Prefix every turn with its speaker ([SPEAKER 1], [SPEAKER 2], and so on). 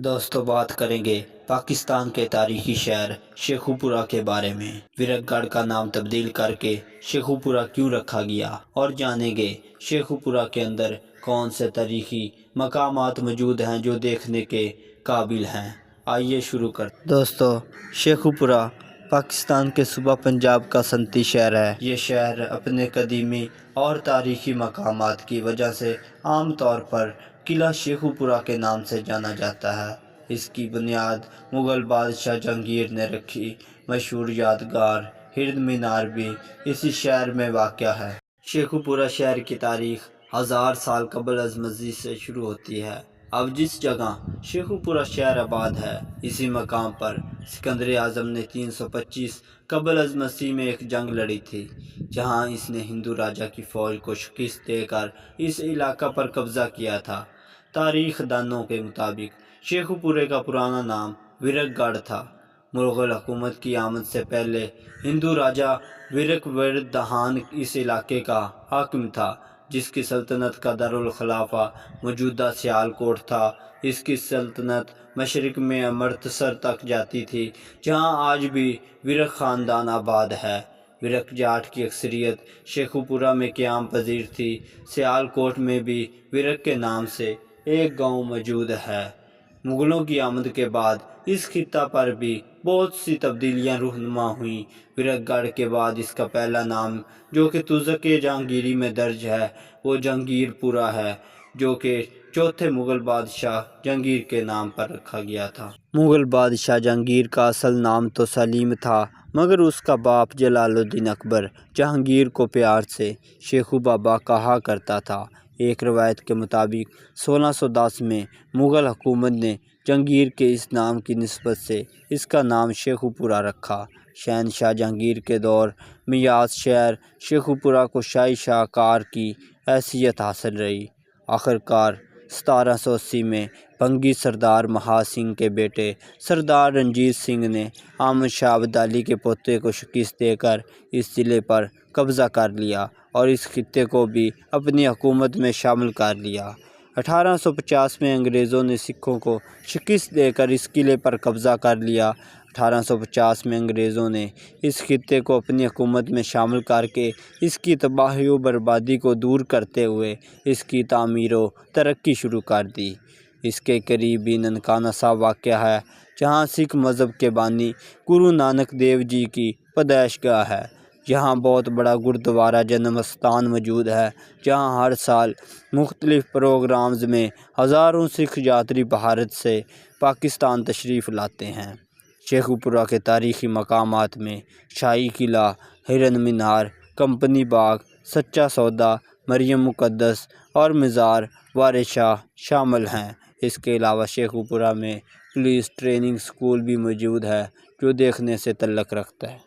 [SPEAKER 1] دوستو بات کریں گے پاکستان کے تاریخی شہر شیخوپورہ کے بارے میں۔ ویرک گڑھ کا نام تبدیل کر کے شیخوپورہ کیوں رکھا گیا اور جانیں گے شیخوپورہ کے اندر کون سے تاریخی مقامات موجود ہیں جو دیکھنے کے قابل ہیں۔ آئیے شروع کرتے ہیں۔ دوستو شیخوپورہ پاکستان کے صوبہ پنجاب کا صنعتی شہر ہے۔ یہ شہر اپنے قدیمی اور تاریخی مقامات کی وجہ سے عام طور پر قلعہ شیخوپورہ کے نام سے جانا جاتا ہے۔ اس کی بنیاد مغل بادشاہ جہانگیر نے رکھی۔ مشہور یادگار ہرن مینار بھی اسی شہر میں واقع ہے۔ شیخوپورہ شہر کی تاریخ 1000 سال قبل از مسیح سے شروع ہوتی ہے۔ اب جس جگہ شیخوپورہ شہر آباد ہے، اسی مقام پر سکندر اعظم نے 325 قبل از مسیح میں ایک جنگ لڑی تھی، جہاں اس نے ہندو راجا کی فوج کو شکست دے کر اس علاقہ پر قبضہ کیا تھا۔ تاریخ دانوں کے مطابق شیخوپورہ کا پرانا نام ویرک گڑھ تھا۔ مغل حکومت کی آمد سے پہلے ہندو راجا ویرک وردھان اس علاقے کا حاکم تھا، جس کی سلطنت کا دارالخلافہ موجودہ سیال کوٹ تھا۔ اس کی سلطنت مشرق میں امرتسر تک جاتی تھی، جہاں آج بھی ویرک خاندان آباد ہے۔ ویرک جاٹ کی اکثریت شیخوپورہ میں قیام پذیر تھی۔ سیال کوٹ میں بھی ویرک کے نام سے ایک گاؤں موجود ہے۔ مغلوں کی آمد کے بعد اس خطہ پر بھی بہت سی تبدیلیاں رونما ہوئیں۔ ویرک گڑھ کے بعد اس کا پہلا نام جو کہ تزک جہانگیری میں درج ہے وہ جہانگیر پورہ ہے، جو کہ چوتھے مغل بادشاہ جہانگیر کے نام پر رکھا گیا تھا۔ مغل بادشاہ جہانگیر کا اصل نام تو سلیم تھا، مگر اس کا باپ جلال الدین اکبر جہانگیر کو پیار سے شیخو بابا کہا کرتا تھا۔ ایک روایت کے مطابق 1610 میں مغل حکومت نے جہانگیر کے اس نام کی نسبت سے اس کا نام شیخوپورہ رکھا۔ شہنشاہ جہانگیر کے دور میں یاس شہر شیخوپورہ کو شاہی شاہکار کی حیثیت حاصل رہی۔ آخرکار 1780 میں بھنگی سردار مہا سنگھ کے بیٹے سردار رنجیت سنگھ نے احمد شاہ ابدالی کے پوتے کو شکست دے کر اس ضلع پر قبضہ کر لیا اور اس خطے کو بھی اپنی حکومت میں شامل کر لیا۔ 1850 میں انگریزوں نے سکھوں کو شکست دے کر اس قلعے پر قبضہ کر لیا۔ 1850 میں انگریزوں نے اس خطے کو اپنی حکومت میں شامل کر کے اس کی تباہی و بربادی کو دور کرتے ہوئے اس کی تعمیر و ترقی شروع کر دی۔ اس کے قریب ہی ننکانہ صاحب واقع ہے، جہاں سکھ مذہب کے بانی گرو نانک دیو جی کی پیدائش گاہ ہے۔ یہاں بہت بڑا گردوارہ جنم استھان موجود ہے، جہاں ہر سال مختلف پروگرامز میں ہزاروں سکھ یاتری بھارت سے پاکستان تشریف لاتے ہیں۔ شیخوپورہ کے تاریخی مقامات میں شاہی قلعہ، ہرن مینار، کمپنی باغ، سچا سودا، مریم مقدس اور مزار وارث شاہ شامل ہیں۔ اس کے علاوہ شیخوپورہ میں پولیس ٹریننگ اسکول بھی موجود ہے، جو دیکھنے سے تعلق رکھتا ہے۔